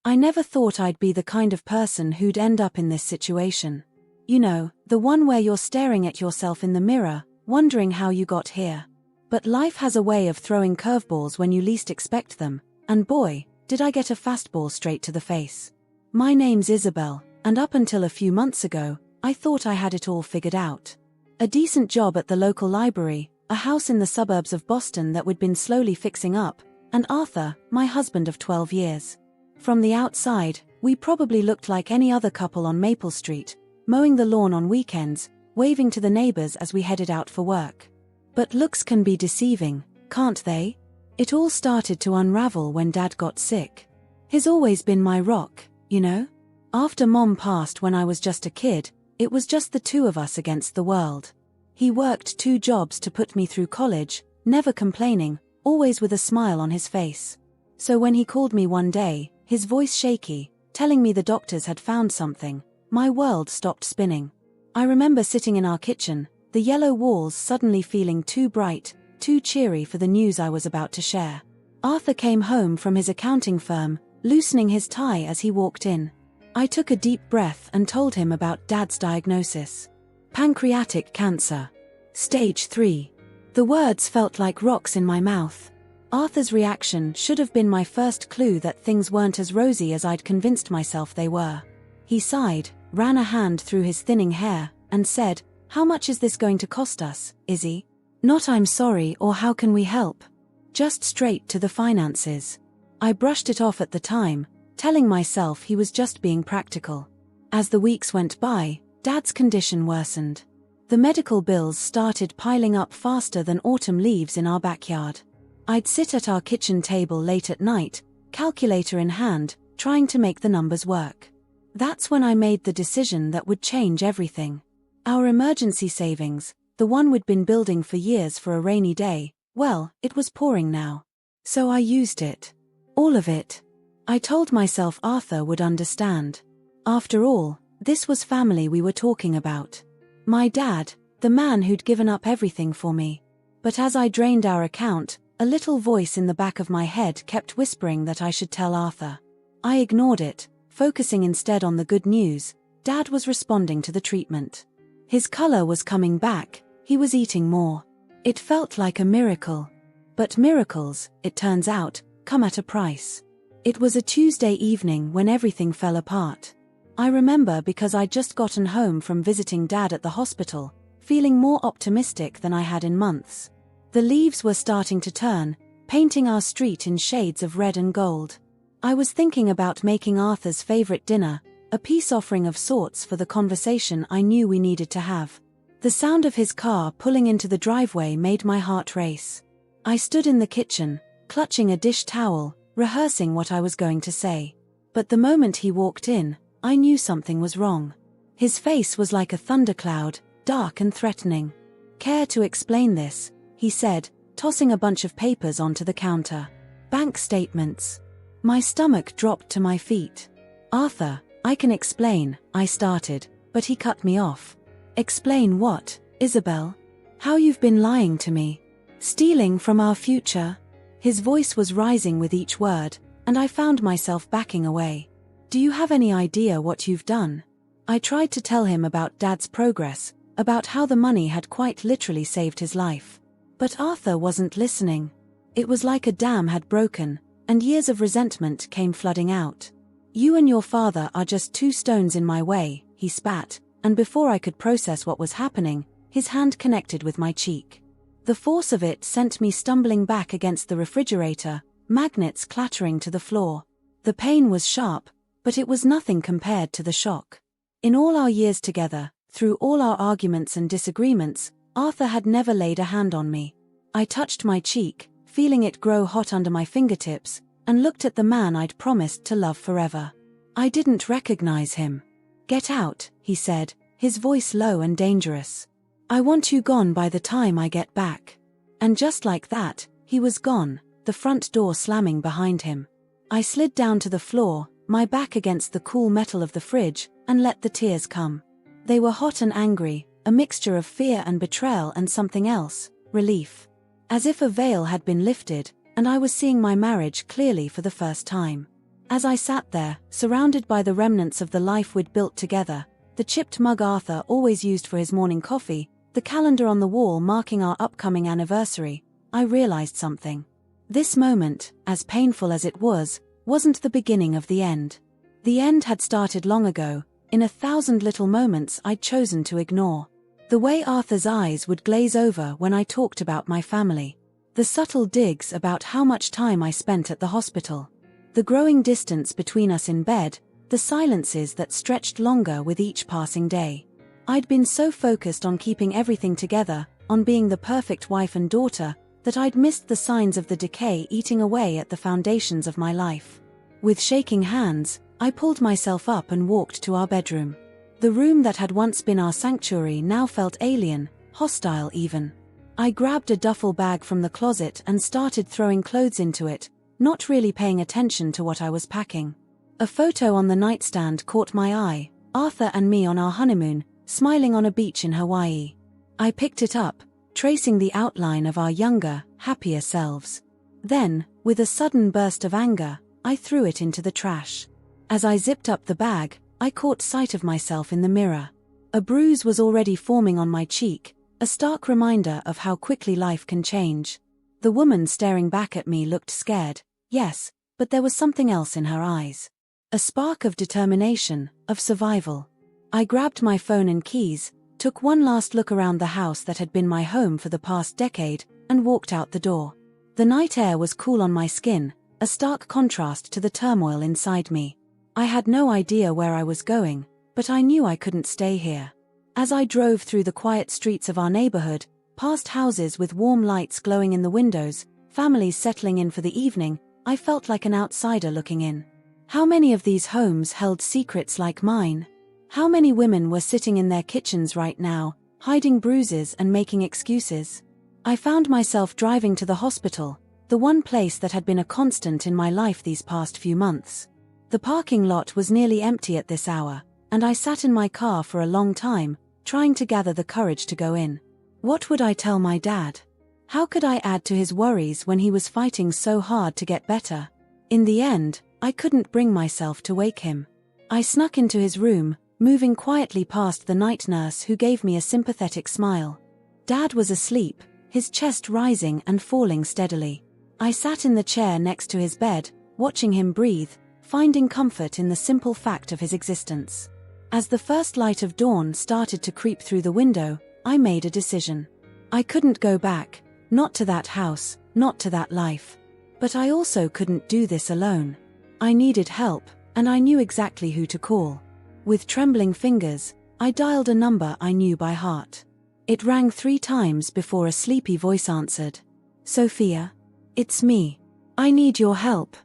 I never thought I'd be the kind of person who'd end up in this situation. You know, the one where you're staring at yourself in the mirror, wondering how you got here. But life has a way of throwing curveballs when you least expect them, and boy, did I get a fastball straight to the face. My name's Isabel, and up until a few months ago, I thought I had it all figured out. A decent job at the local library, a house in the suburbs of Boston that we'd been slowly fixing up, and Arthur, my husband of 12 years. From the outside, we probably looked like any other couple on Maple Street, mowing the lawn on weekends, waving to the neighbors as we headed out for work. But looks can be deceiving, can't they? It all started to unravel when Dad got sick. He's always been my rock, you know? After Mom passed when I was just a kid, it was just the two of us against the world. He worked 2 jobs to put me through college, never complaining, always with a smile on his face. So when he called me one day, his voice shaky, telling me the doctors had found something, my world stopped spinning. I remember sitting in our kitchen, the yellow walls suddenly feeling too bright, too cheery for the news I was about to share. Arthur came home from his accounting firm, loosening his tie as he walked in. I took a deep breath and told him about Dad's diagnosis. Pancreatic cancer. Stage 3. The words felt like rocks in my mouth. Arthur's reaction should have been my first clue that things weren't as rosy as I'd convinced myself they were. He sighed, ran a hand through his thinning hair, and said, "How much is this going to cost us, Izzy?" Not "I'm sorry" or "how can we help?" Just straight to the finances. I brushed it off at the time, telling myself he was just being practical. As the weeks went by, Dad's condition worsened. The medical bills started piling up faster than autumn leaves in our backyard. I'd sit at our kitchen table late at night, calculator in hand, trying to make the numbers work. That's when I made the decision that would change everything. Our emergency savings, the one we'd been building for years for a rainy day, well, it was pouring now. So I used it. All of it. I told myself Arthur would understand. After all, this was family we were talking about. My dad, the man who'd given up everything for me. But as I drained our account, a little voice in the back of my head kept whispering that I should tell Arthur. I ignored it, focusing instead on the good news. Dad was responding to the treatment. His color was coming back, he was eating more. It felt like a miracle. But miracles, it turns out, come at a price. It was a Tuesday evening when everything fell apart. I remember because I'd just gotten home from visiting Dad at the hospital, feeling more optimistic than I had in months. The leaves were starting to turn, painting our street in shades of red and gold. I was thinking about making Arthur's favorite dinner, a peace offering of sorts for the conversation I knew we needed to have. The sound of his car pulling into the driveway made my heart race. I stood in the kitchen, clutching a dish towel, rehearsing what I was going to say. But the moment he walked in, I knew something was wrong. His face was like a thundercloud, dark and threatening. "Care to explain this?" he said, tossing a bunch of papers onto the counter. "Bank statements." My stomach dropped to my feet. "Arthur, I can explain," I started, but he cut me off. "Explain what, Isabel? How you've been lying to me? Stealing from our future?" His voice was rising with each word, and I found myself backing away. "Do you have any idea what you've done?" I tried to tell him about Dad's progress, about how the money had quite literally saved his life. But Arthur wasn't listening. It was like a dam had broken, and years of resentment came flooding out. "You and your father are just 2 stones in my way," he spat, and before I could process what was happening, his hand connected with my cheek. The force of it sent me stumbling back against the refrigerator, magnets clattering to the floor. The pain was sharp, but it was nothing compared to the shock. In all our years together, through all our arguments and disagreements, Arthur had never laid a hand on me. I touched my cheek, feeling it grow hot under my fingertips, and looked at the man I'd promised to love forever. I didn't recognize him. "Get out," he said, his voice low and dangerous. "I want you gone by the time I get back." And just like that, he was gone, the front door slamming behind him. I slid down to the floor, my back against the cool metal of the fridge, and let the tears come. They were hot and angry, a mixture of fear and betrayal and something else, relief. As if a veil had been lifted, and I was seeing my marriage clearly for the first time. As I sat there, surrounded by the remnants of the life we'd built together, the chipped mug Arthur always used for his morning coffee, the calendar on the wall marking our upcoming anniversary, I realized something. This moment, as painful as it was, wasn't the beginning of the end. The end had started long ago, in 1,000 little moments I'd chosen to ignore. The way Arthur's eyes would glaze over when I talked about my family. The subtle digs about how much time I spent at the hospital. The growing distance between us in bed, the silences that stretched longer with each passing day. I'd been so focused on keeping everything together, on being the perfect wife and daughter, that I'd missed the signs of the decay eating away at the foundations of my life. With shaking hands, I pulled myself up and walked to our bedroom. The room that had once been our sanctuary now felt alien, hostile even. I grabbed a duffel bag from the closet and started throwing clothes into it, not really paying attention to what I was packing. A photo on the nightstand caught my eye, Arthur and me on our honeymoon, smiling on a beach in Hawaii. I picked it up, tracing the outline of our younger, happier selves. Then, with a sudden burst of anger, I threw it into the trash. As I zipped up the bag, I caught sight of myself in the mirror. A bruise was already forming on my cheek, a stark reminder of how quickly life can change. The woman staring back at me looked scared, yes, but there was something else in her eyes. A spark of determination, of survival. I grabbed my phone and keys, took one last look around the house that had been my home for the past decade, and walked out the door. The night air was cool on my skin, a stark contrast to the turmoil inside me. I had no idea where I was going, but I knew I couldn't stay here. As I drove through the quiet streets of our neighborhood, past houses with warm lights glowing in the windows, families settling in for the evening, I felt like an outsider looking in. How many of these homes held secrets like mine? How many women were sitting in their kitchens right now, hiding bruises and making excuses? I found myself driving to the hospital, the one place that had been a constant in my life these past few months. The parking lot was nearly empty at this hour, and I sat in my car for a long time, trying to gather the courage to go in. What would I tell my dad? How could I add to his worries when he was fighting so hard to get better? In the end, I couldn't bring myself to wake him. I snuck into his room, moving quietly past the night nurse who gave me a sympathetic smile. Dad was asleep, his chest rising and falling steadily. I sat in the chair next to his bed, watching him breathe, finding comfort in the simple fact of his existence. As the first light of dawn started to creep through the window, I made a decision. I couldn't go back, not to that house, not to that life. But I also couldn't do this alone. I needed help, and I knew exactly who to call. With trembling fingers, I dialed a number I knew by heart. It rang 3 times before a sleepy voice answered. "Sophia? It's me. I need your help."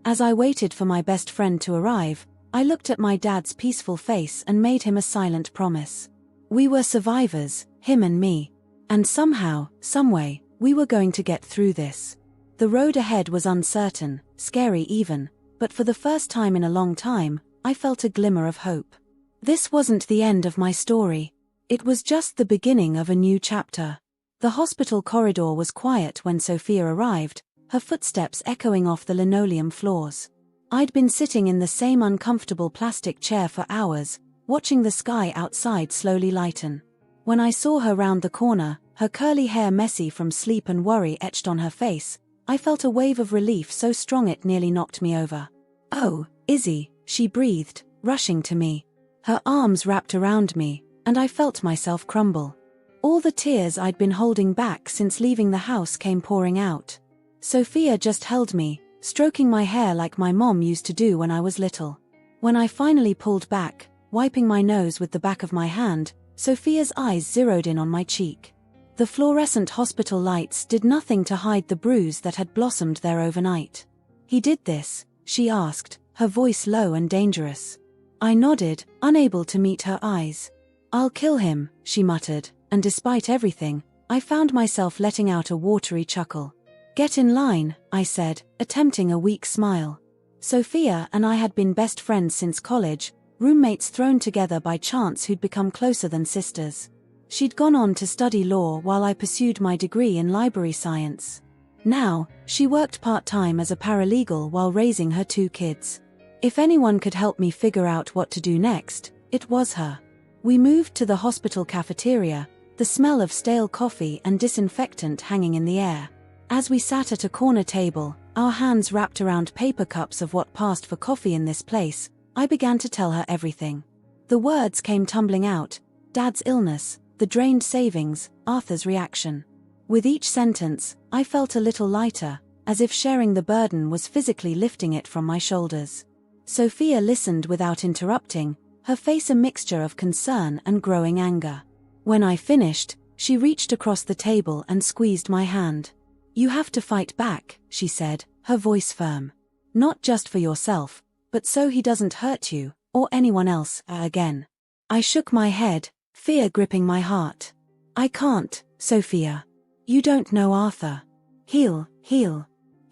As I waited for my best friend to arrive, I looked at my dad's peaceful face and made him a silent promise. We were survivors, him and me. And somehow, someway, we were going to get through this. The road ahead was uncertain, scary even, but for the first time in a long time, I felt a glimmer of hope. This wasn't the end of my story. It was just the beginning of a new chapter. The hospital corridor was quiet when Sophia arrived, her footsteps echoing off the linoleum floors. I'd been sitting in the same uncomfortable plastic chair for hours, watching the sky outside slowly lighten. When I saw her round the corner, her curly hair messy from sleep and worry etched on her face, I felt a wave of relief so strong it nearly knocked me over. "Oh, Izzy," she breathed, rushing to me. Her arms wrapped around me, and I felt myself crumble. All the tears I'd been holding back since leaving the house came pouring out. Sophia just held me, stroking my hair like my mom used to do when I was little. When I finally pulled back, wiping my nose with the back of my hand, Sophia's eyes zeroed in on my cheek. The fluorescent hospital lights did nothing to hide the bruise that had blossomed there overnight. "He did this?" she asked, her voice low and dangerous. I nodded, unable to meet her eyes. "I'll kill him," she muttered, and despite everything, I found myself letting out a watery chuckle. "Get in line," I said, attempting a weak smile. Sophia and I had been best friends since college, roommates thrown together by chance who'd become closer than sisters. She'd gone on to study law while I pursued my degree in library science. Now, she worked part-time as a paralegal while raising her 2 kids. If anyone could help me figure out what to do next, it was her. We moved to the hospital cafeteria, the smell of stale coffee and disinfectant hanging in the air. As we sat at a corner table, our hands wrapped around paper cups of what passed for coffee in this place, I began to tell her everything. The words came tumbling out: Dad's illness, the drained savings, Arthur's reaction. With each sentence, I felt a little lighter, as if sharing the burden was physically lifting it from my shoulders. Sophia listened without interrupting, her face a mixture of concern and growing anger. When I finished, she reached across the table and squeezed my hand. "You have to fight back," she said, her voice firm. "Not just for yourself, but so he doesn't hurt you, or anyone else, again." I shook my head, fear gripping my heart. "I can't, Sophia. You don't know Arthur. He'll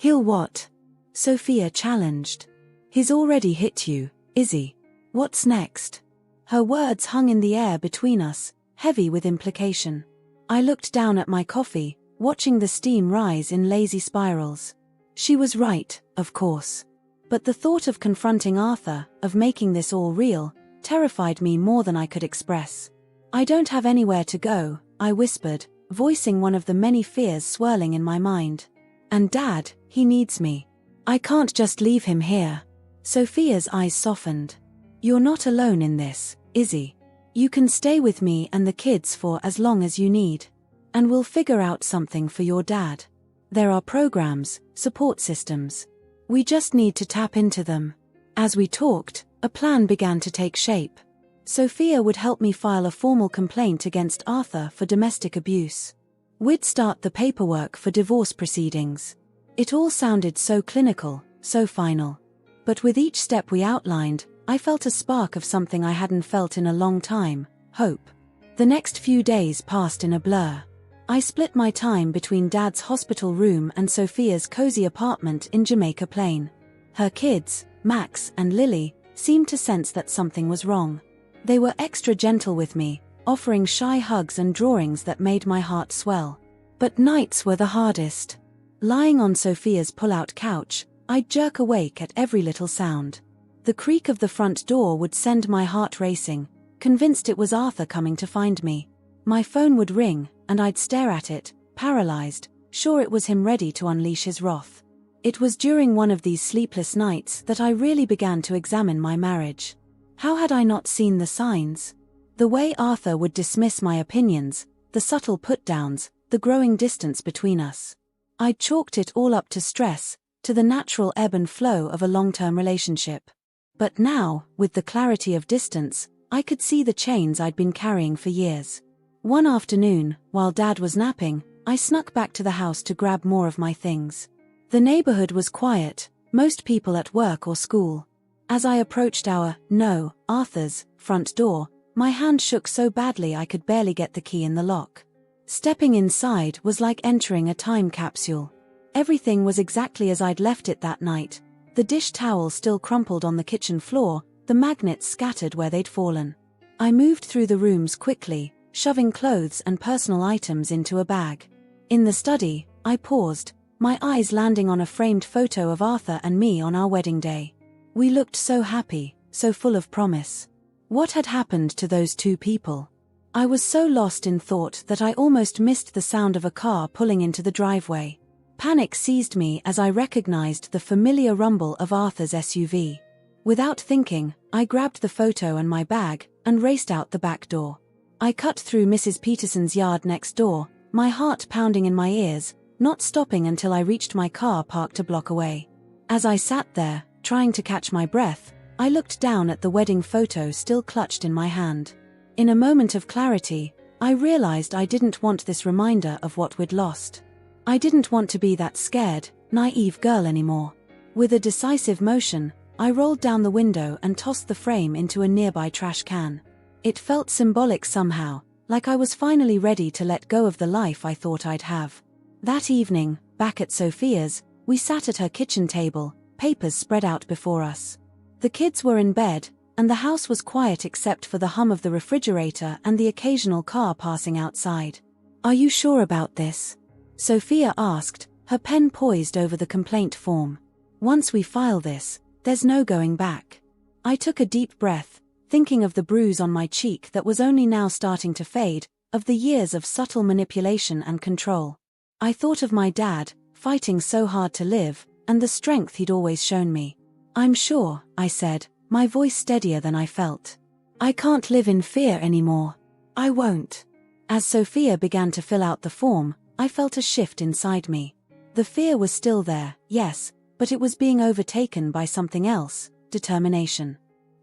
what?" Sophia challenged. "He's already hit you, Izzy. What's next?" Her words hung in the air between us, heavy with implication. I looked down at my coffee, watching the steam rise in lazy spirals. She was right, of course. But the thought of confronting Arthur, of making this all real, terrified me more than I could express. "I don't have anywhere to go," I whispered, voicing one of the many fears swirling in my mind. "And Dad, he needs me. I can't just leave him here." Sophia's eyes softened. "You're not alone in this, Izzy. You can stay with me and the kids for as long as you need. And we'll figure out something for your dad. There are programs, support systems. We just need to tap into them." As we talked, a plan began to take shape. Sophia would help me file a formal complaint against Arthur for domestic abuse. We'd start the paperwork for divorce proceedings. It all sounded so clinical, so final. But with each step we outlined, I felt a spark of something I hadn't felt in a long time: hope. The next few days passed in a blur. I split my time between Dad's hospital room and Sophia's cozy apartment in Jamaica Plain. Her kids, Max and Lily, seemed to sense that something was wrong. They were extra gentle with me, offering shy hugs and drawings that made my heart swell. But nights were the hardest. Lying on Sophia's pull-out couch, I'd jerk awake at every little sound. The creak of the front door would send my heart racing, convinced it was Arthur coming to find me. My phone would ring, and I'd stare at it, paralyzed, sure it was him ready to unleash his wrath. It was during one of these sleepless nights that I really began to examine my marriage. How had I not seen the signs? The way Arthur would dismiss my opinions, the subtle put-downs, the growing distance between us. I'd chalked it all up to stress, to the natural ebb and flow of a long-term relationship. But now, with the clarity of distance, I could see the chains I'd been carrying for years. One afternoon, while Dad was napping, I snuck back to the house to grab more of my things. The neighborhood was quiet, most people at work or school. As I approached Arthur's, front door, my hand shook so badly I could barely get the key in the lock. Stepping inside was like entering a time capsule. Everything was exactly as I'd left it that night. The dish towel still crumpled on the kitchen floor, the magnets scattered where they'd fallen. I moved through the rooms quickly, shoving clothes and personal items into a bag. In the study, I paused, my eyes landing on a framed photo of Arthur and me on our wedding day. We looked so happy, so full of promise. What had happened to those two people? I was so lost in thought that I almost missed the sound of a car pulling into the driveway. Panic seized me as I recognized the familiar rumble of Arthur's SUV. Without thinking, I grabbed the photo and my bag, and raced out the back door. I cut through Mrs. Peterson's yard next door, my heart pounding in my ears, not stopping until I reached my car parked a block away. As I sat there, trying to catch my breath, I looked down at the wedding photo still clutched in my hand. In a moment of clarity, I realized I didn't want this reminder of what we'd lost. I didn't want to be that scared, naive girl anymore. With a decisive motion, I rolled down the window and tossed the frame into a nearby trash can. It felt symbolic somehow, like I was finally ready to let go of the life I thought I'd have. That evening, back at Sophia's, we sat at her kitchen table, papers spread out before us. The kids were in bed, and the house was quiet except for the hum of the refrigerator and the occasional car passing outside. "Are you sure about this?" Sophia asked, her pen poised over the complaint form. "Once we file this, There's no going back. I took a deep breath, thinking of the bruise on my cheek that was only now starting to fade, of the years of subtle manipulation and control. I thought of my dad, fighting so hard to live, and the strength he'd always shown me. I'm sure, I said, my voice steadier than I felt. I can't live in fear anymore. I won't. As Sophia began to fill out the form, I felt a shift inside me. The fear was still there, yes, but it was being overtaken by something else, determination.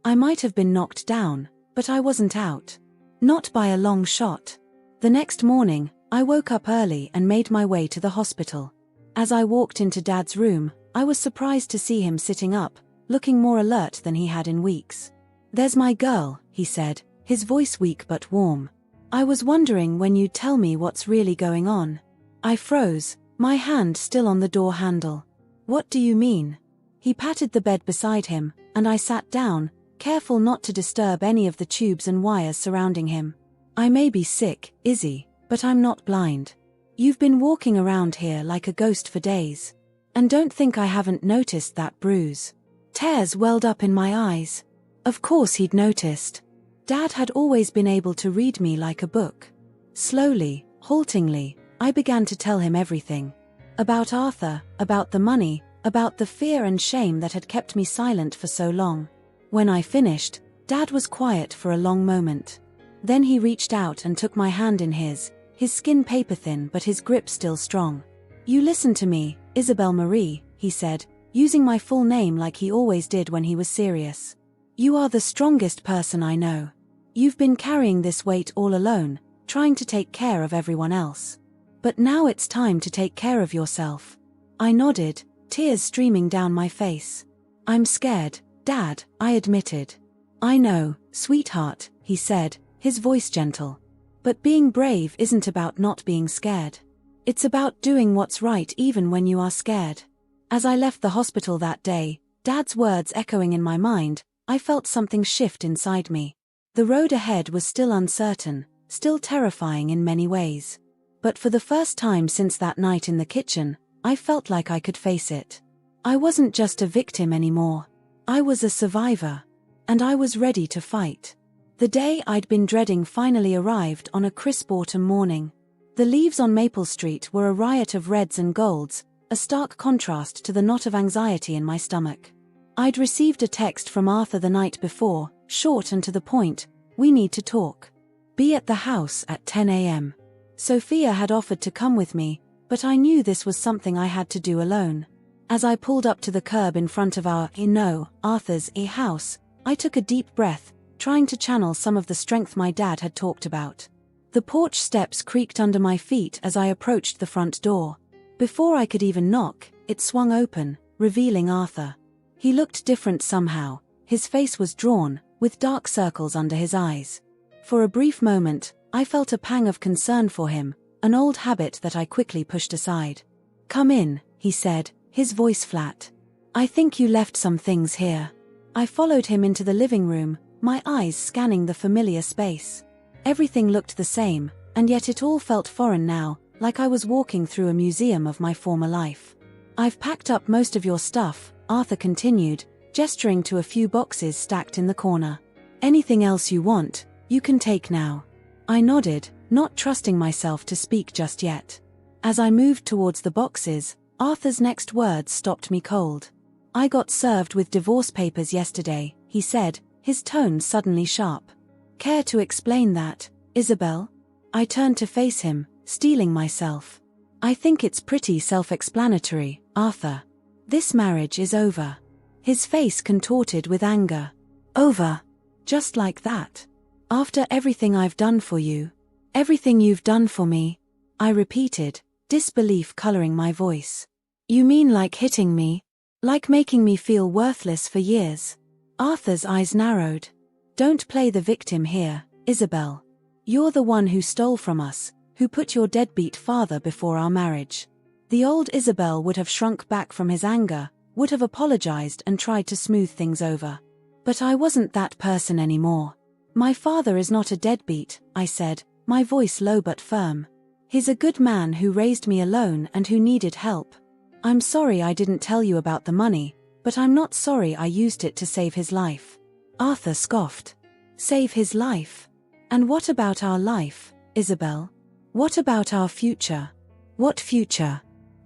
I might have been knocked down, but I wasn't out. Not by a long shot. The next morning, I woke up early and made my way to the hospital. As I walked into Dad's room, I was surprised to see him sitting up, looking more alert than he had in weeks. "There's my girl," he said, his voice weak but warm. "I was wondering when you'd tell me what's really going on." I froze, my hand still on the door handle. "What do you mean?" He patted the bed beside him, and I sat down, careful not to disturb any of the tubes and wires surrounding him. "I may be sick, Izzy, but I'm not blind. You've been walking around here like a ghost for days. And don't think I haven't noticed that bruise." Tears welled up in my eyes. Of course he'd noticed. Dad had always been able to read me like a book. Slowly, haltingly, I began to tell him everything. About Arthur, about the money, about the fear and shame that had kept me silent for so long. When I finished, Dad was quiet for a long moment. Then he reached out and took my hand in his skin paper-thin but his grip still strong. "You listen to me, Isabel Marie," he said, using my full name like he always did when he was serious. "You are the strongest person I know. You've been carrying this weight all alone, trying to take care of everyone else. But now it's time to take care of yourself." I nodded, tears streaming down my face. "I'm scared, Dad," I admitted. "I know, sweetheart," he said, his voice gentle. "But being brave isn't about not being scared. It's about doing what's right even when you are scared." As I left the hospital that day, Dad's words echoing in my mind, I felt something shift inside me. The road ahead was still uncertain, still terrifying in many ways. But for the first time since that night in the kitchen, I felt like I could face it. I wasn't just a victim anymore. I was a survivor. And I was ready to fight. The day I'd been dreading finally arrived on a crisp autumn morning. The leaves on Maple Street were a riot of reds and golds, a stark contrast to the knot of anxiety in my stomach. I'd received a text from Arthur the night before, short and to the point, "We need to talk. Be at the house at 10 a.m. Sophia had offered to come with me, but I knew this was something I had to do alone. As I pulled up to the curb in front of Arthur's house, I took a deep breath, trying to channel some of the strength my dad had talked about. The porch steps creaked under my feet as I approached the front door. Before I could even knock, it swung open, revealing Arthur. He looked different somehow. His face was drawn, with dark circles under his eyes. For a brief moment, I felt a pang of concern for him, an old habit that I quickly pushed aside. "Come in," he said, his voice flat. "I think you left some things here." I followed him into the living room, my eyes scanning the familiar space. Everything looked the same, and yet it all felt foreign now, like I was walking through a museum of my former life. "I've packed up most of your stuff," Arthur continued, gesturing to a few boxes stacked in the corner. "Anything else you want, you can take now." I nodded, not trusting myself to speak just yet. As I moved towards the boxes, Arthur's next words stopped me cold. "I got served with divorce papers yesterday," he said, his tone suddenly sharp. "Care to explain that, Isabel?" I turned to face him, steeling myself. "I think it's pretty self-explanatory, Arthur. This marriage is over." His face contorted with anger. "Over? Just like that? After everything I've done for you? Everything you've done for me?" I repeated, disbelief coloring my voice. "You mean like hitting me? Like making me feel worthless for years?" Arthur's eyes narrowed. "Don't play the victim here, Isabel. You're the one who stole from us, who put your deadbeat father before our marriage." The old Isabel would have shrunk back from his anger, would have apologized and tried to smooth things over. But I wasn't that person anymore. "My father is not a deadbeat," I said, my voice low but firm. "He's a good man who raised me alone and who needed help. I'm sorry I didn't tell you about the money, but I'm not sorry I used it to save his life. Arthur scoffed. Save his life? And what about our life, Isabel? What about our future? What future?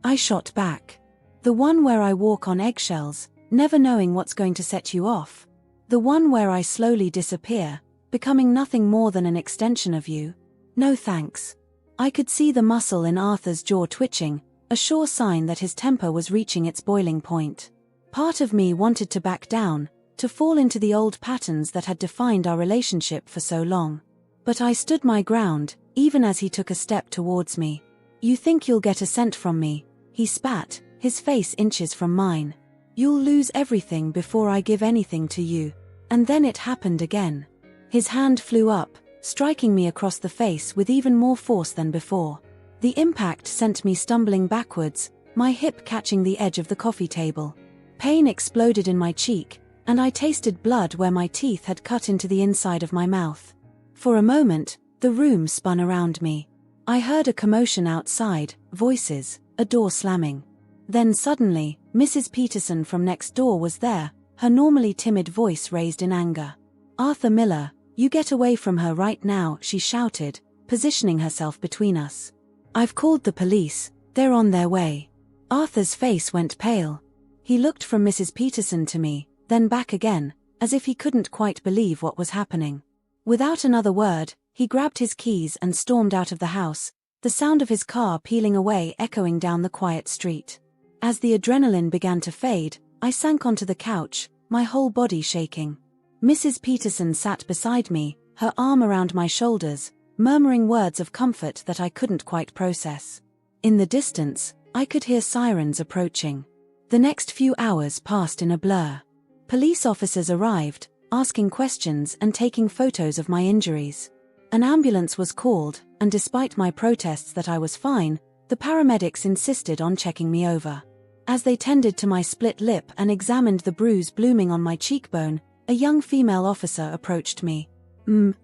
I shot back. The one where I walk on eggshells, never knowing what's going to set you off. The one where I slowly disappear, becoming nothing more than an extension of you. No thanks. I could see the muscle in Arthur's jaw twitching, a sure sign that his temper was reaching its boiling point. Part of me wanted to back down, to fall into the old patterns that had defined our relationship for so long. But I stood my ground, even as he took a step towards me. You think you'll get a cent from me? He spat, his face inches from mine. You'll lose everything before I give anything to you. And then it happened again. His hand flew up, striking me across the face with even more force than before. The impact sent me stumbling backwards, my hip catching the edge of the coffee table. Pain exploded in my cheek, and I tasted blood where my teeth had cut into the inside of my mouth. For a moment, the room spun around me. I heard a commotion outside, voices, a door slamming. Then suddenly, Mrs. Peterson from next door was there, her normally timid voice raised in anger. Arthur Miller, you get away from her right now, she shouted, positioning herself between us. I've called the police, they're on their way. Arthur's face went pale. He looked from Mrs. Peterson to me, then back again, as if he couldn't quite believe what was happening. Without another word, he grabbed his keys and stormed out of the house, the sound of his car peeling away echoing down the quiet street. As the adrenaline began to fade, I sank onto the couch, my whole body shaking. Mrs. Peterson sat beside me, her arm around my shoulders, murmuring words of comfort that I couldn't quite process. In the distance, I could hear sirens approaching. The next few hours passed in a blur. Police officers arrived, asking questions and taking photos of my injuries. An ambulance was called, and despite my protests that I was fine, the paramedics insisted on checking me over. As they tended to my split lip and examined the bruise blooming on my cheekbone, a young female officer approached me.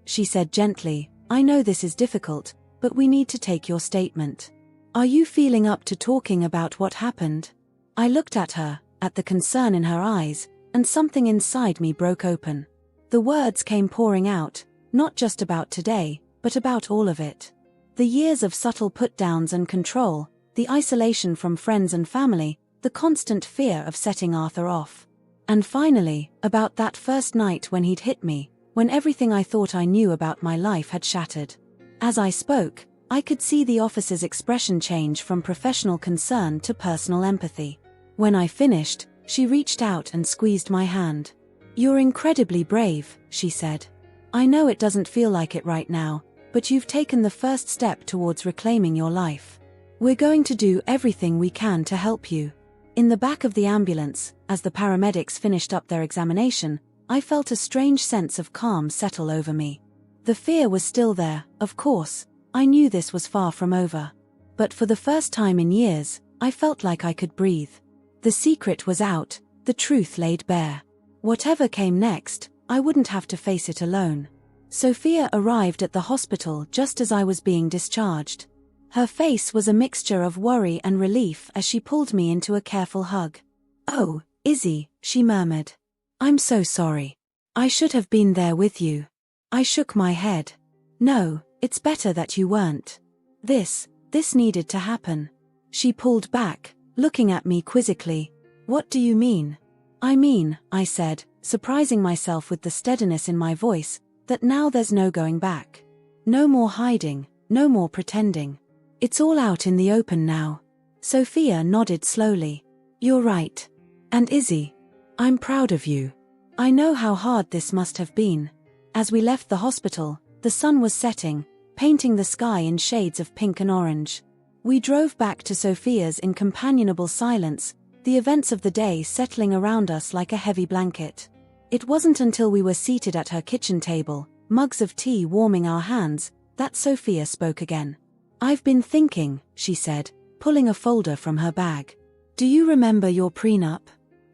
She said gently, I know this is difficult, but we need to take your statement. Are you feeling up to talking about what happened? I looked at her, at the concern in her eyes, and something inside me broke open. The words came pouring out, not just about today, but about all of it. The years of subtle put-downs and control, the isolation from friends and family, the constant fear of setting Arthur off. And finally, about that first night when he'd hit me, when everything I thought I knew about my life had shattered. As I spoke, I could see the officer's expression change from professional concern to personal empathy. When I finished, she reached out and squeezed my hand. You're incredibly brave, she said. I know it doesn't feel like it right now, but you've taken the first step towards reclaiming your life. We're going to do everything we can to help you. In the back of the ambulance, as the paramedics finished up their examination, I felt a strange sense of calm settle over me. The fear was still there, of course. I knew this was far from over. But for the first time in years, I felt like I could breathe. The secret was out, the truth laid bare. Whatever came next, I wouldn't have to face it alone. Sophia arrived at the hospital just as I was being discharged. Her face was a mixture of worry and relief as she pulled me into a careful hug. Oh, Izzy, she murmured. I'm so sorry. I should have been there with you. I shook my head. No, it's better that you weren't. This needed to happen. She pulled back, looking at me quizzically. What do you mean? I mean, I said, surprising myself with the steadiness in my voice, that now there's no going back. No more hiding, no more pretending. It's all out in the open now. Sophia nodded slowly. You're right. And Izzy, I'm proud of you. I know how hard this must have been. As we left the hospital, the sun was setting, painting the sky in shades of pink and orange. We drove back to Sophia's in companionable silence, the events of the day settling around us like a heavy blanket. It wasn't until we were seated at her kitchen table, mugs of tea warming our hands, that Sophia spoke again. I've been thinking, she said, pulling a folder from her bag. Do you remember your prenup?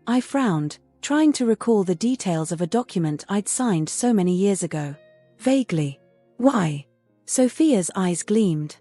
I frowned, trying to recall the details of a document I'd signed so many years ago. Vaguely. Why? Sophia's eyes gleamed.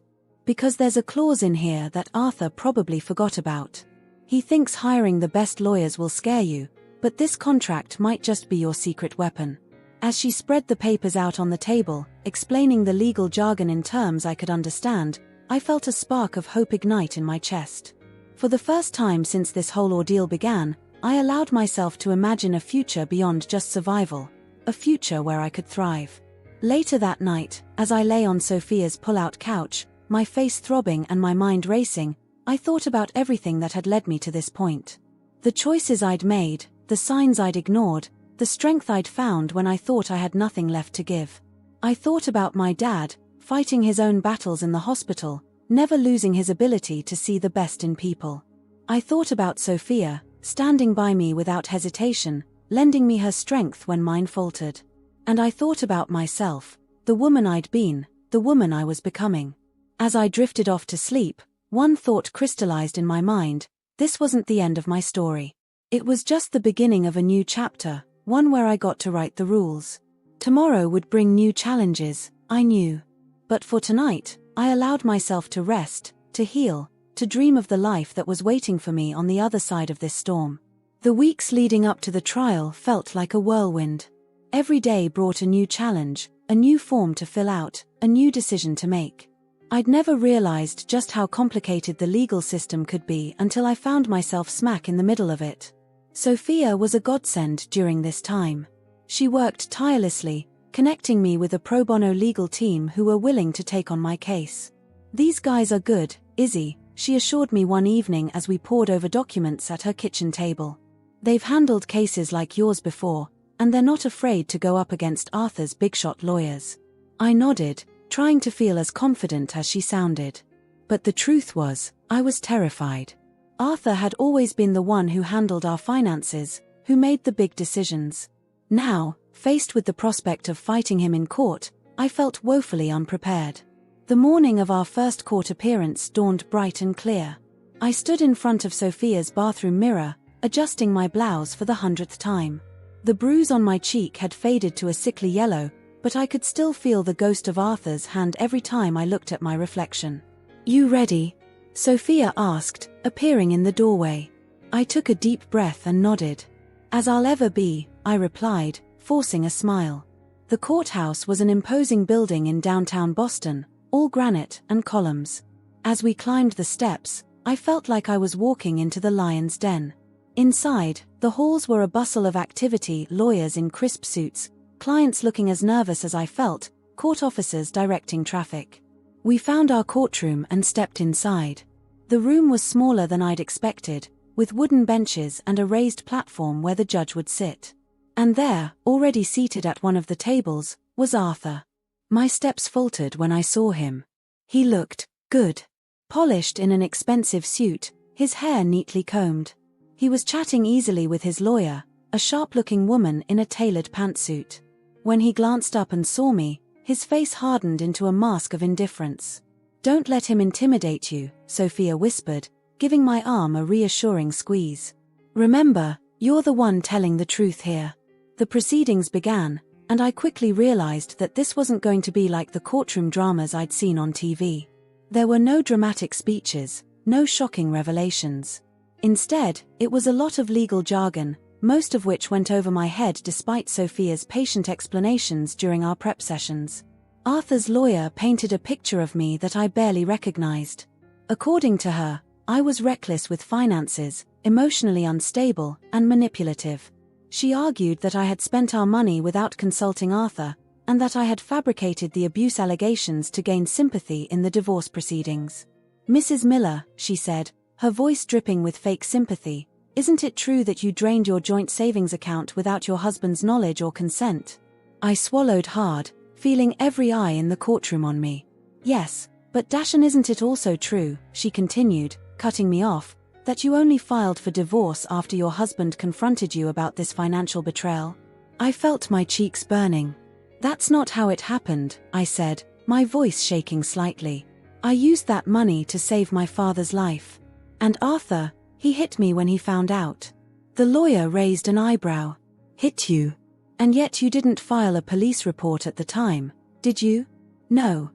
Because there's a clause in here that Arthur probably forgot about. He thinks hiring the best lawyers will scare you, but this contract might just be your secret weapon. As she spread the papers out on the table, explaining the legal jargon in terms I could understand, I felt a spark of hope ignite in my chest. For the first time since this whole ordeal began, I allowed myself to imagine a future beyond just survival, a future where I could thrive. Later that night, as I lay on Sophia's pull-out couch, my face throbbing and my mind racing, I thought about everything that had led me to this point. The choices I'd made, the signs I'd ignored, the strength I'd found when I thought I had nothing left to give. I thought about my dad, fighting his own battles in the hospital, never losing his ability to see the best in people. I thought about Sophia, standing by me without hesitation, lending me her strength when mine faltered. And I thought about myself, the woman I'd been, the woman I was becoming. As I drifted off to sleep, one thought crystallized in my mind: this wasn't the end of my story. It was just the beginning of a new chapter, one where I got to write the rules. Tomorrow would bring new challenges, I knew. But for tonight, I allowed myself to rest, to heal, to dream of the life that was waiting for me on the other side of this storm. The weeks leading up to the trial felt like a whirlwind. Every day brought a new challenge, a new form to fill out, a new decision to make. I'd never realized just how complicated the legal system could be until I found myself smack in the middle of it. Sophia was a godsend during this time. She worked tirelessly, connecting me with a pro bono legal team who were willing to take on my case. "These guys are good, Izzy," she assured me one evening as we pored over documents at her kitchen table. "They've handled cases like yours before, and they're not afraid to go up against Arthur's big-shot lawyers." I nodded, trying to feel as confident as she sounded. But the truth was, I was terrified. Arthur had always been the one who handled our finances, who made the big decisions. Now, faced with the prospect of fighting him in court, I felt woefully unprepared. The morning of our first court appearance dawned bright and clear. I stood in front of Sophia's bathroom mirror, adjusting my blouse for the 100th time. The bruise on my cheek had faded to a sickly yellow, but I could still feel the ghost of Arthur's hand every time I looked at my reflection. "You ready?" Sophia asked, appearing in the doorway. I took a deep breath and nodded. "As I'll ever be," I replied, forcing a smile. The courthouse was an imposing building in downtown Boston, all granite and columns. As we climbed the steps, I felt like I was walking into the lion's den. Inside, the halls were a bustle of activity, lawyers in crisp suits, clients looking as nervous as I felt, court officers directing traffic. We found our courtroom and stepped inside. The room was smaller than I'd expected, with wooden benches and a raised platform where the judge would sit. And there, already seated at one of the tables, was Arthur. My steps faltered when I saw him. He looked good. Polished in an expensive suit, his hair neatly combed. He was chatting easily with his lawyer, a sharp-looking woman in a tailored pantsuit. When he glanced up and saw me, his face hardened into a mask of indifference. "Don't let him intimidate you," Sophia whispered, giving my arm a reassuring squeeze. "Remember, you're the one telling the truth here." The proceedings began, and I quickly realized that this wasn't going to be like the courtroom dramas I'd seen on TV. There were no dramatic speeches, no shocking revelations. Instead, it was a lot of legal jargon, most of which went over my head despite Sophia's patient explanations during our prep sessions. Arthur's lawyer painted a picture of me that I barely recognized. According to her, I was reckless with finances, emotionally unstable, and manipulative. She argued that I had spent our money without consulting Arthur, and that I had fabricated the abuse allegations to gain sympathy in the divorce proceedings. "Mrs. Miller," she said, her voice dripping with fake sympathy, "isn't it true that you drained your joint savings account without your husband's knowledge or consent?" I swallowed hard, feeling every eye in the courtroom on me. "Yes, but Dashan, isn't it also true," she continued, cutting me off, "that you only filed for divorce after your husband confronted you about this financial betrayal?" I felt my cheeks burning. "That's not how it happened," I said, my voice shaking slightly. "I used that money to save my father's life. And Arthur, he hit me when he found out." The lawyer raised an eyebrow. "Hit you? And yet you didn't file a police report at the time, did you?" "No,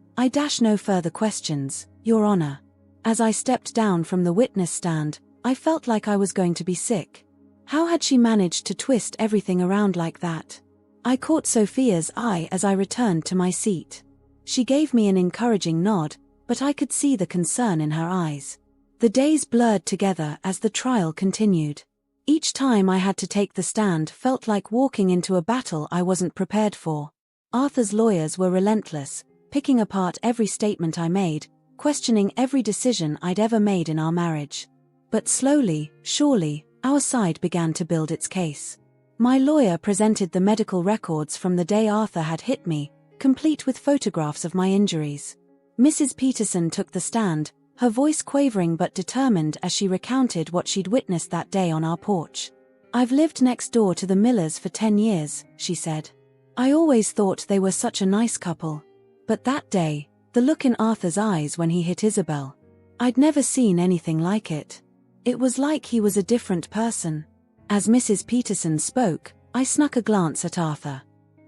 no further questions, Your Honor." As I stepped down from the witness stand, I felt like I was going to be sick. How had she managed to twist everything around like that? I caught Sophia's eye as I returned to my seat. She gave me an encouraging nod, but I could see the concern in her eyes. The days blurred together as the trial continued. Each time I had to take the stand felt like walking into a battle I wasn't prepared for. Arthur's lawyers were relentless, picking apart every statement I made, questioning every decision I'd ever made in our marriage. But slowly, surely, our side began to build its case. My lawyer presented the medical records from the day Arthur had hit me, complete with photographs of my injuries. Mrs. Peterson took the stand, her voice quavering but determined as she recounted what she'd witnessed that day on our porch. "I've lived next door to the Millers for 10 years, she said. "I always thought they were such a nice couple. But that day, the look in Arthur's eyes when he hit Isabel. I'd never seen anything like it. It was like he was a different person." As Mrs. Peterson spoke, I snuck a glance at Arthur.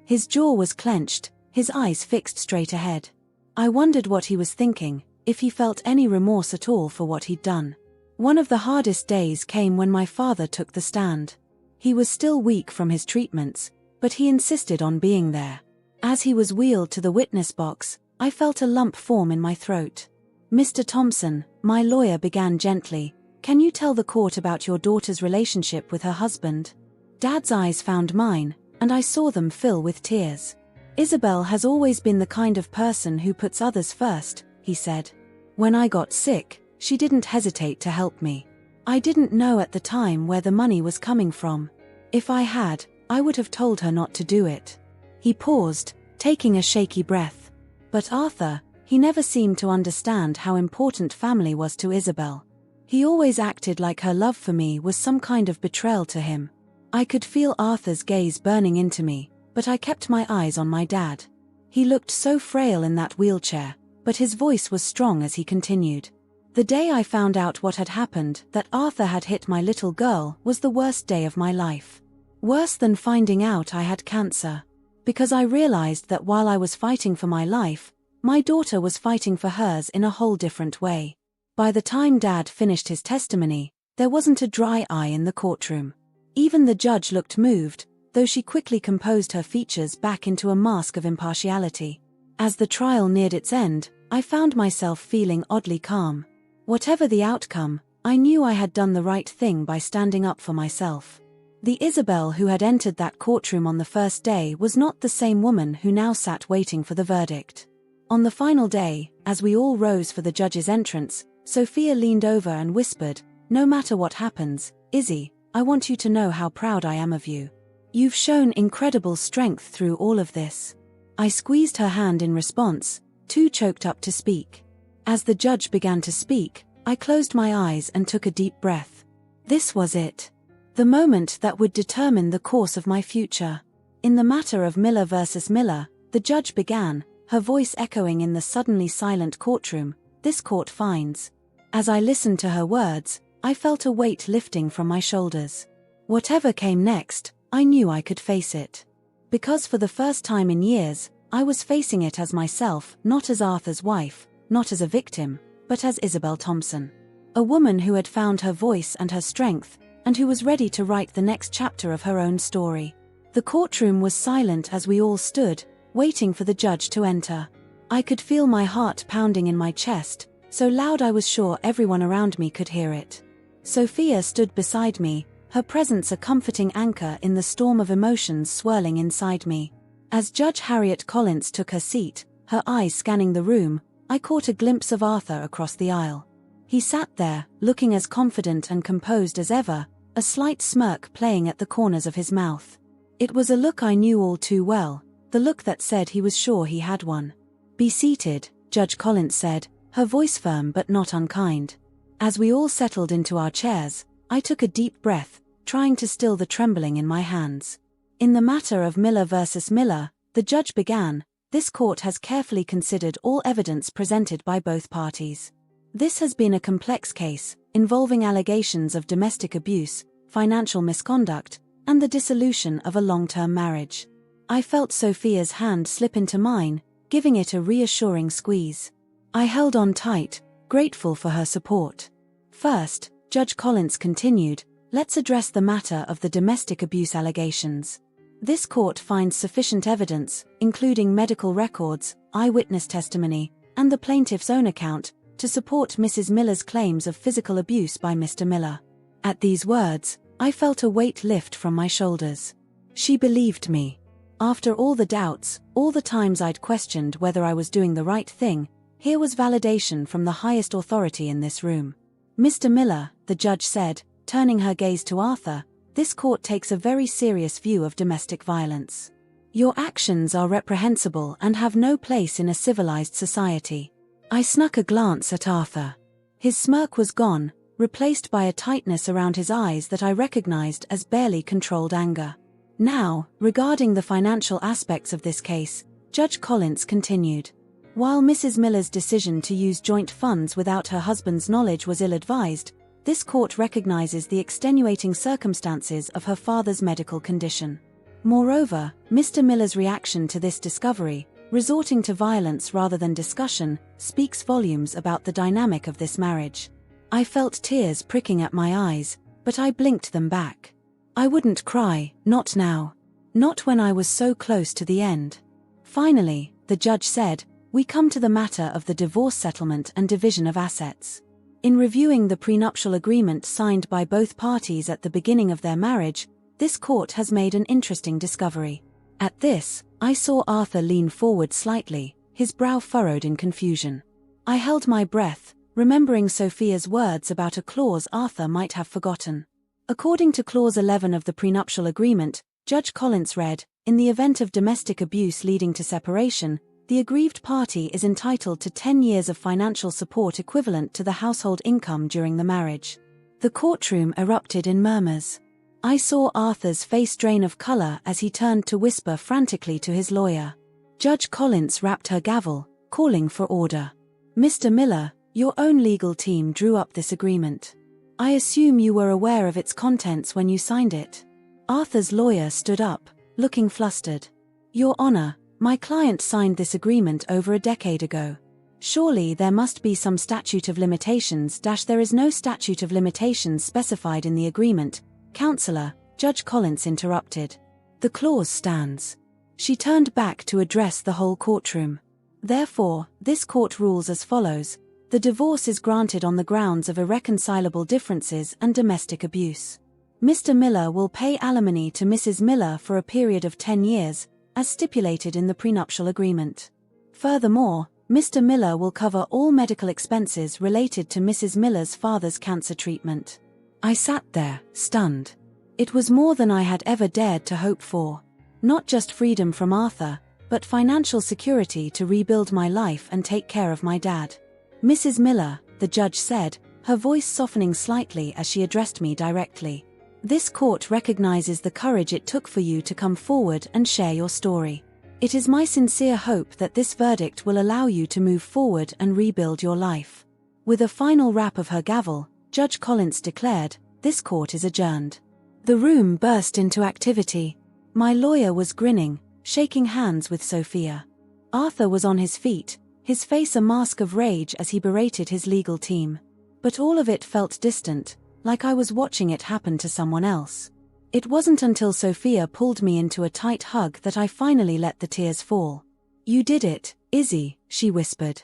His jaw was clenched, his eyes fixed straight ahead. I wondered what he was thinking, if he felt any remorse at all for what he'd done. One of the hardest days came when my father took the stand. He was still weak from his treatments, but he insisted on being there. As he was wheeled to the witness box, I felt a lump form in my throat. "Mr. Thompson," my lawyer began gently, "can you tell the court about your daughter's relationship with her husband?" Dad's eyes found mine, and I saw them fill with tears. "Isabel has always been the kind of person who puts others first," he said. "When I got sick, she didn't hesitate to help me. I didn't know at the time where the money was coming from. If I had, I would have told her not to do it." He paused, taking a shaky breath. But Arthur, he never seemed to understand how important family was to Isabel. He always acted like her love for me was some kind of betrayal to him. I could feel Arthur's gaze burning into me, but I kept my eyes on my dad. He looked so frail in that wheelchair, but his voice was strong as he continued. "The day I found out what had happened, that Arthur had hit my little girl, was the worst day of my life. Worse than finding out I had cancer. Because I realized that while I was fighting for my life, my daughter was fighting for hers in a whole different way." By the time Dad finished his testimony, there wasn't a dry eye in the courtroom. Even the judge looked moved, though she quickly composed her features back into a mask of impartiality. As the trial neared its end, I found myself feeling oddly calm. Whatever the outcome, I knew I had done the right thing by standing up for myself. The Isabel who had entered that courtroom on the first day was not the same woman who now sat waiting for the verdict. On the final day, as we all rose for the judge's entrance, Sophia leaned over and whispered, "No matter what happens, Izzy, I want you to know how proud I am of you. You've shown incredible strength through all of this." I squeezed her hand in response, too choked up to speak. As the judge began to speak, I closed my eyes and took a deep breath. This was it. The moment that would determine the course of my future. In the matter of Miller versus Miller, the judge began, her voice echoing in the suddenly silent courtroom, "This court finds." As I listened to her words, I felt a weight lifting from my shoulders. Whatever came next, I knew I could face it. Because for the first time in years, I was facing it as myself, not as Arthur's wife, not as a victim, but as Isabel Thompson. A woman who had found her voice and her strength, and who was ready to write the next chapter of her own story. The courtroom was silent as we all stood, waiting for the judge to enter. I could feel my heart pounding in my chest, so loud I was sure everyone around me could hear it. Sophia stood beside me, her presence a comforting anchor in the storm of emotions swirling inside me. As Judge Harriet Collins took her seat, her eyes scanning the room, I caught a glimpse of Arthur across the aisle. He sat there, looking as confident and composed as ever, a slight smirk playing at the corners of his mouth. It was a look I knew all too well, the look that said he was sure he had one. "Be seated," Judge Collins said, her voice firm but not unkind. As we all settled into our chairs, I took a deep breath, trying to still the trembling in my hands. "In the matter of Miller versus Miller," the judge began, "this court has carefully considered all evidence presented by both parties. This has been a complex case, involving allegations of domestic abuse, financial misconduct, and the dissolution of a long-term marriage." I felt Sophia's hand slip into mine, giving it a reassuring squeeze. I held on tight, grateful for her support. "First, Judge Collins continued, let's address the matter of the domestic abuse allegations. This court finds sufficient evidence, including medical records, eyewitness testimony, and the plaintiff's own account, to support Mrs. Miller's claims of physical abuse by Mr. Miller. At these words, I felt a weight lift from my shoulders. She believed me. After all the doubts, all the times I'd questioned whether I was doing the right thing, here was validation from the highest authority in this room. Mr. Miller, the judge said, turning her gaze to Arthur, this court takes a very serious view of domestic violence. Your actions are reprehensible and have no place in a civilized society. I snuck a glance at Arthur. His smirk was gone, replaced by a tightness around his eyes that I recognized as barely controlled anger. Now, regarding the financial aspects of this case, Judge Collins continued. While Mrs. Miller's decision to use joint funds without her husband's knowledge was ill-advised, this court recognizes the extenuating circumstances of her father's medical condition. Moreover, Mr. Miller's reaction to this discovery, resorting to violence rather than discussion, speaks volumes about the dynamic of this marriage. I felt tears pricking at my eyes, but I blinked them back. I wouldn't cry, not now. Not when I was so close to the end. Finally, the judge said, we come to the matter of the divorce settlement and division of assets. In reviewing the prenuptial agreement signed by both parties at the beginning of their marriage, this court has made an interesting discovery. At this, I saw Arthur lean forward slightly, his brow furrowed in confusion. I held my breath, remembering Sophia's words about a clause Arthur might have forgotten. According to Clause 11 of the prenuptial agreement, Judge Collins read, in the event of domestic abuse leading to separation, the aggrieved party is entitled to 10 years of financial support equivalent to the household income during the marriage. The courtroom erupted in murmurs. I saw Arthur's face drain of color as he turned to whisper frantically to his lawyer. Judge Collins rapped her gavel, calling for order. Mr. Miller, your own legal team drew up this agreement. I assume you were aware of its contents when you signed it. Arthur's lawyer stood up, looking flustered. Your Honor, my client signed this agreement over a decade ago. Surely there must be some statute of limitations. There is no statute of limitations specified in the agreement, Counselor, Judge Collins interrupted. The clause stands. She turned back to address the whole courtroom. Therefore, this court rules as follows. The divorce is granted on the grounds of irreconcilable differences and domestic abuse. Mr. Miller will pay alimony to Mrs. Miller for a period of 10 years, as stipulated in the prenuptial agreement. Furthermore, Mr. Miller will cover all medical expenses related to Mrs. Miller's father's cancer treatment. I sat there, stunned. It was more than I had ever dared to hope for. Not just freedom from Arthur, but financial security to rebuild my life and take care of my dad. Mrs. Miller, the judge said, her voice softening slightly as she addressed me directly. This court recognizes the courage it took for you to come forward and share your story. It is my sincere hope that this verdict will allow you to move forward and rebuild your life. With a final rap of her gavel, Judge Collins declared, this court is adjourned. The room burst into activity. My lawyer was grinning, shaking hands with Sophia. Arthur was on his feet, his face a mask of rage as he berated his legal team. But all of it felt distant, like I was watching it happen to someone else. It wasn't until Sophia pulled me into a tight hug that I finally let the tears fall. You did it, Izzy, she whispered.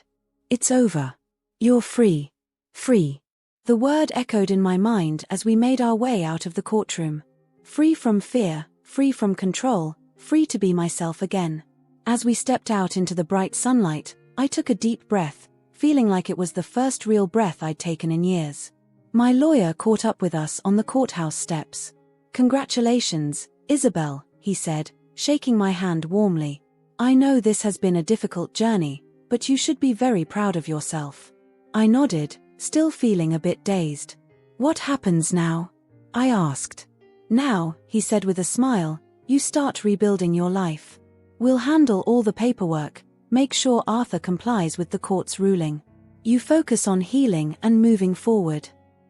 It's over. You're free. Free. The word echoed in my mind as we made our way out of the courtroom. Free from fear, free from control, free to be myself again. As we stepped out into the bright sunlight, I took a deep breath, feeling like it was the first real breath I'd taken in years. My lawyer caught up with us on the courthouse steps. Congratulations, Isabel, he said, shaking my hand warmly. I know this has been a difficult journey, but you should be very proud of yourself. I nodded, still feeling a bit dazed. What happens now? I asked. Now, he said with a smile, you start rebuilding your life. We'll handle all the paperwork, make sure Arthur complies with the court's ruling. You focus on healing and moving forward.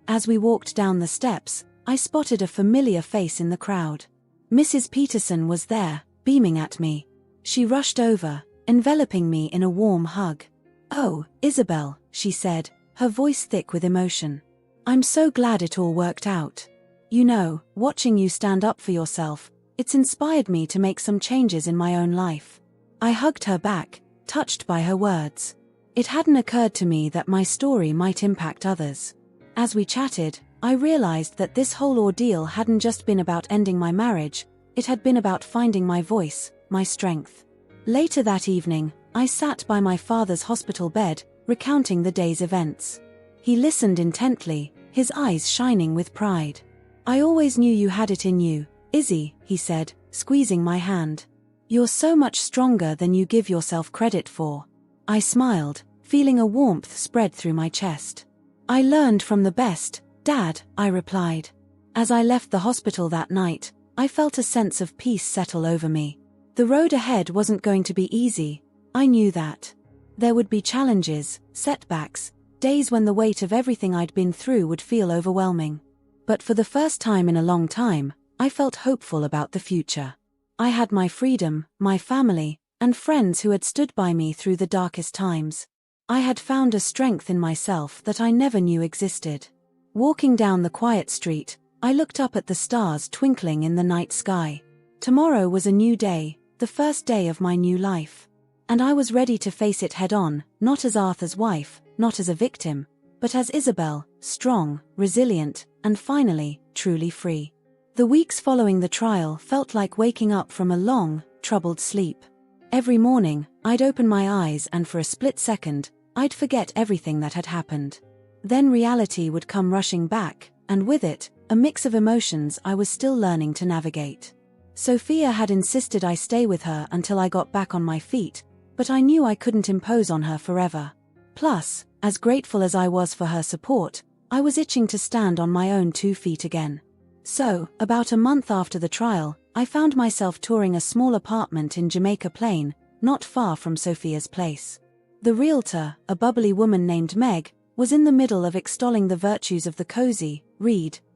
As we walked down the steps, I spotted a familiar face in the crowd. Mrs. Peterson was there, beaming at me. She rushed over, enveloping me in a warm hug. Oh, Isabel, she said, her voice thick with emotion. I'm so glad it all worked out. You know, watching you stand up for yourself, it's inspired me to make some changes in my own life." I hugged her back, touched by her words. It hadn't occurred to me that my story might impact others. As we chatted, I realized that this whole ordeal hadn't just been about ending my marriage, it had been about finding my voice, my strength. Later that evening, I sat by my father's hospital bed, recounting the day's events. He listened intently, his eyes shining with pride. "I always knew you had it in you, Izzy," he said, squeezing my hand. "You're so much stronger than you give yourself credit for." I smiled, feeling a warmth spread through my chest. "I learned from the best, Dad," I replied. As I left the hospital that night, I felt a sense of peace settle over me. The road ahead wasn't going to be easy, I knew that. There would be challenges, setbacks, days when the weight of everything I'd been through would feel overwhelming. But for the first time in a long time, I felt hopeful about the future. I had my freedom, my family, and friends who had stood by me through the darkest times. I had found a strength in myself that I never knew existed. Walking down the quiet street, I looked up at the stars twinkling in the night sky. Tomorrow was a new day, the first day of my new life. And I was ready to face it head-on, not as Arthur's wife, not as a victim, but as Isabel, strong, resilient, and finally, truly free. The weeks following the trial felt like waking up from a long, troubled sleep. Every morning, I'd open my eyes and for a split second, I'd forget everything that had happened. Then reality would come rushing back, and with it, a mix of emotions I was still learning to navigate. Sophia had insisted I stay with her until I got back on my feet, but I knew I couldn't impose on her forever. Plus, as grateful as I was for her support, I was itching to stand on my own 2 feet again. So, about a month after the trial, I found myself touring a small apartment in Jamaica Plain, not far from Sophia's place. The realtor, a bubbly woman named Meg, was in the middle of extolling the virtues of the cozy,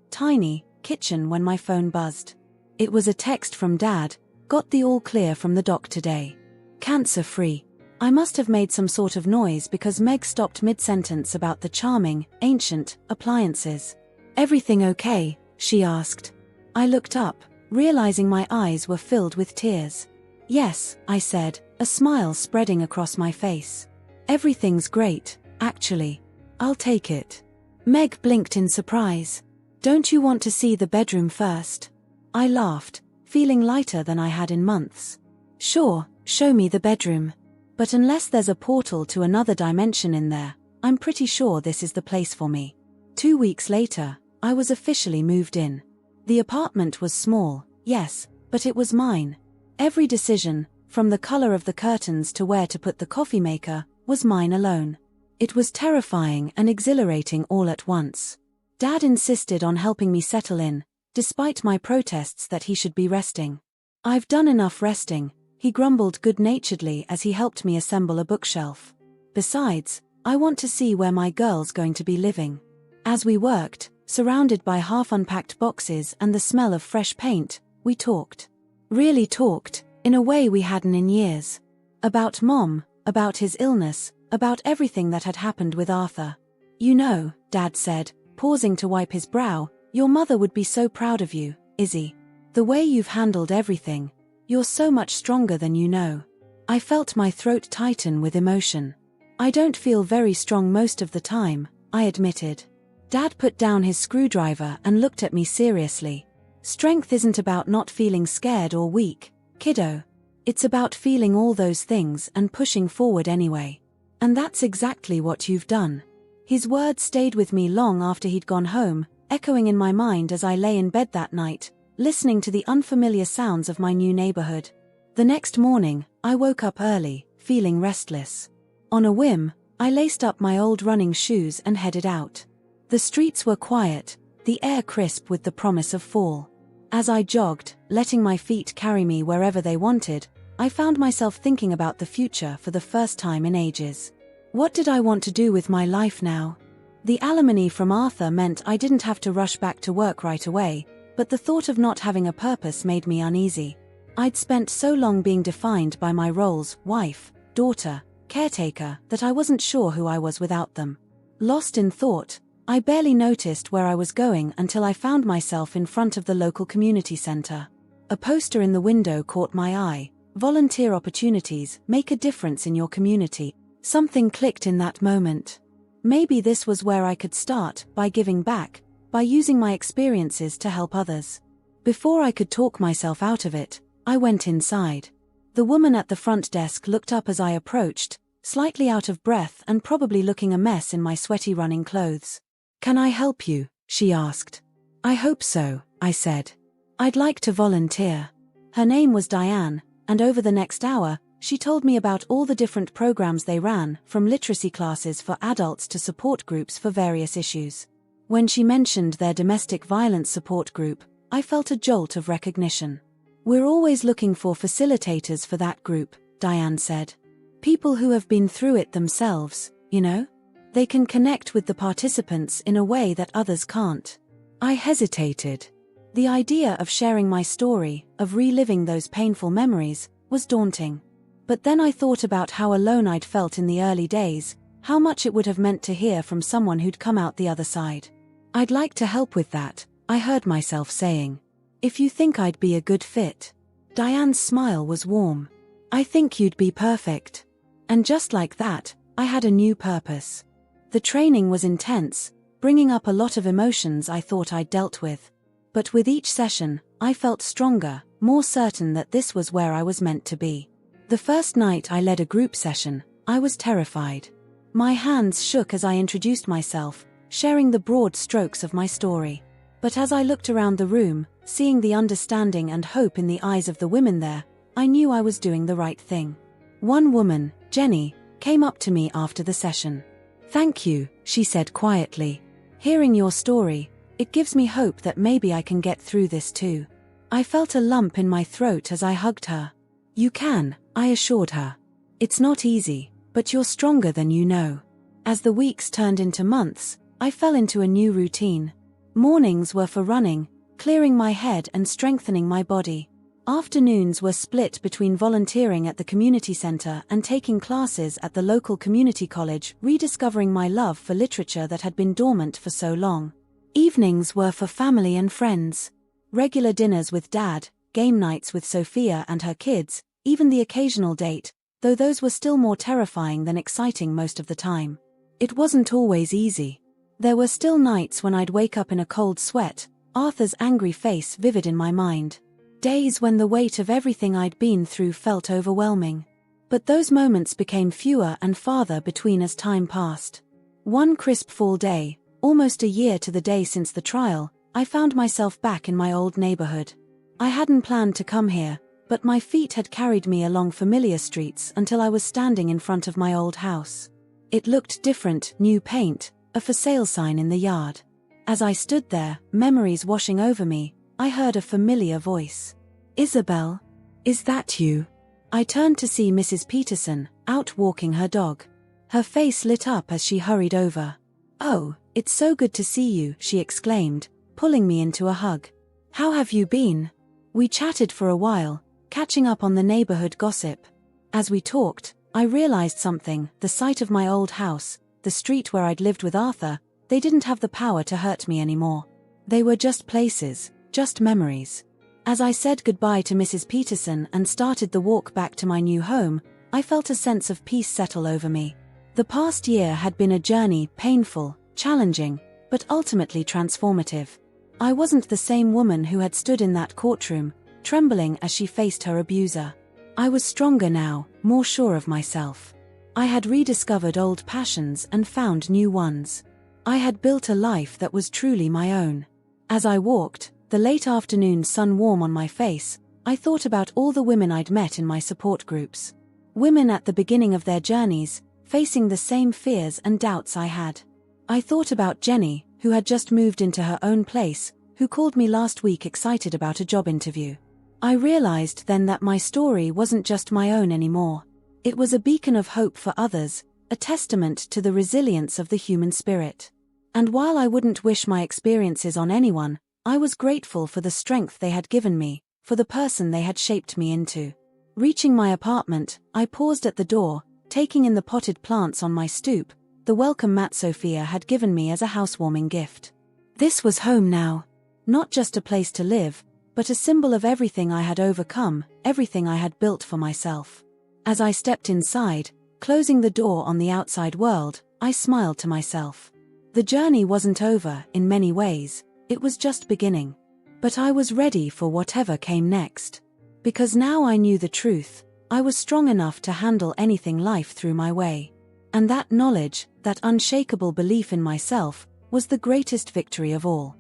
tiny kitchen when my phone buzzed. It was a text from Dad, "Got the all clear from the doc today. Cancer-free." I must have made some sort of noise because Meg stopped mid-sentence about the charming, ancient appliances. "Everything okay?" she asked. I looked up, realizing my eyes were filled with tears. "Yes," I said, a smile spreading across my face. "Everything's great, actually. I'll take it." Meg blinked in surprise. "Don't you want to see the bedroom first?" I laughed, feeling lighter than I had in months. "Sure, show me the bedroom. But unless there's a portal to another dimension in there, I'm pretty sure this is the place for me." 2 weeks later, I was officially moved in. The apartment was small, yes, but it was mine. Every decision, from the color of the curtains to where to put the coffee maker, was mine alone. It was terrifying and exhilarating all at once. Dad insisted on helping me settle in, despite my protests that he should be resting. "I've done enough resting," he grumbled good-naturedly as he helped me assemble a bookshelf. "Besides, I want to see where my girl's going to be living." As we worked, surrounded by half-unpacked boxes and the smell of fresh paint, we talked. Really talked, in a way we hadn't in years. About Mom, about his illness, about everything that had happened with Arthur. "You know," Dad said, pausing to wipe his brow, "your mother would be so proud of you, Izzy. The way you've handled everything. You're so much stronger than you know." I felt my throat tighten with emotion. "I don't feel very strong most of the time," I admitted. Dad put down his screwdriver and looked at me seriously. "Strength isn't about not feeling scared or weak, kiddo. It's about feeling all those things and pushing forward anyway. And that's exactly what you've done." His words stayed with me long after he'd gone home, echoing in my mind as I lay in bed that night, listening to the unfamiliar sounds of my new neighborhood. The next morning, I woke up early, feeling restless. On a whim, I laced up my old running shoes and headed out. The streets were quiet, the air crisp with the promise of fall. As I jogged, letting my feet carry me wherever they wanted, I found myself thinking about the future for the first time in ages. What did I want to do with my life now? The alimony from Arthur meant I didn't have to rush back to work right away, but the thought of not having a purpose made me uneasy. I'd spent so long being defined by my roles, wife, daughter, caretaker, that I wasn't sure who I was without them. Lost in thought, I barely noticed where I was going until I found myself in front of the local community center. A poster in the window caught my eye: volunteer opportunities, make a difference in your community. Something clicked in that moment. Maybe this was where I could start, by giving back, by using my experiences to help others. Before I could talk myself out of it, I went inside. The woman at the front desk looked up as I approached, slightly out of breath and probably looking a mess in my sweaty running clothes. "Can I help you?" she asked. "I hope so," I said. "I'd like to volunteer." Her name was Diane, and over the next hour, she told me about all the different programs they ran, from literacy classes for adults to support groups for various issues. When she mentioned their domestic violence support group, I felt a jolt of recognition. "We're always looking for facilitators for that group," Diane said. "People who have been through it themselves, you know? They can connect with the participants in a way that others can't." I hesitated. The idea of sharing my story, of reliving those painful memories, was daunting. But then I thought about how alone I'd felt in the early days, how much it would have meant to hear from someone who'd come out the other side. "I'd like to help with that," I heard myself saying. "If you think I'd be a good fit." Diane's smile was warm. "I think you'd be perfect." And just like that, I had a new purpose. The training was intense, bringing up a lot of emotions I thought I'd dealt with. But with each session, I felt stronger, more certain that this was where I was meant to be. The first night I led a group session, I was terrified. My hands shook as I introduced myself, sharing the broad strokes of my story. But as I looked around the room, seeing the understanding and hope in the eyes of the women there, I knew I was doing the right thing. One woman, Jenny, came up to me after the session. "Thank you," she said quietly. "Hearing your story, it gives me hope that maybe I can get through this too." I felt a lump in my throat as I hugged her. "You can," I assured her. "It's not easy, but you're stronger than you know." As the weeks turned into months, I fell into a new routine. Mornings were for running, clearing my head and strengthening my body. Afternoons were split between volunteering at the community center and taking classes at the local community college, rediscovering my love for literature that had been dormant for so long. Evenings were for family and friends. Regular dinners with Dad, game nights with Sophia and her kids, even the occasional date, though those were still more terrifying than exciting most of the time. It wasn't always easy. There were still nights when I'd wake up in a cold sweat, Arthur's angry face vivid in my mind. Days when the weight of everything I'd been through felt overwhelming. But those moments became fewer and farther between as time passed. One crisp fall day, almost a year to the day since the trial, I found myself back in my old neighborhood. I hadn't planned to come here, but my feet had carried me along familiar streets until I was standing in front of my old house. It looked different: new paint, a for sale sign in the yard. As I stood there, memories washing over me, I heard a familiar voice. "Isabel? Is that you?" I turned to see Mrs. Peterson, out walking her dog. Her face lit up as she hurried over. "Oh, it's so good to see you," she exclaimed, pulling me into a hug. "How have you been?" We chatted for a while, catching up on the neighborhood gossip. As we talked, I realized something: the sight of my old house, the street where I'd lived with Arthur, they didn't have the power to hurt me anymore. They were just places, just memories. As I said goodbye to Mrs. Peterson and started the walk back to my new home, I felt a sense of peace settle over me. The past year had been a journey, painful, challenging, but ultimately transformative. I wasn't the same woman who had stood in that courtroom, trembling as she faced her abuser. I was stronger now, more sure of myself. I had rediscovered old passions and found new ones. I had built a life that was truly my own. As I walked, the late afternoon sun warm on my face, I thought about all the women I'd met in my support groups. Women at the beginning of their journeys, facing the same fears and doubts I had. I thought about Jenny, who had just moved into her own place, who called me last week excited about a job interview. I realized then that my story wasn't just my own anymore. It was a beacon of hope for others, a testament to the resilience of the human spirit. And while I wouldn't wish my experiences on anyone, I was grateful for the strength they had given me, for the person they had shaped me into. Reaching my apartment, I paused at the door, taking in the potted plants on my stoop, the welcome Matt Sophia had given me as a housewarming gift. This was home now. Not just a place to live, but a symbol of everything I had overcome, everything I had built for myself. As I stepped inside, closing the door on the outside world, I smiled to myself. The journey wasn't over, in many ways, it was just beginning. But I was ready for whatever came next. Because now I knew the truth, I was strong enough to handle anything life threw my way. And that knowledge, that unshakable belief in myself, was the greatest victory of all.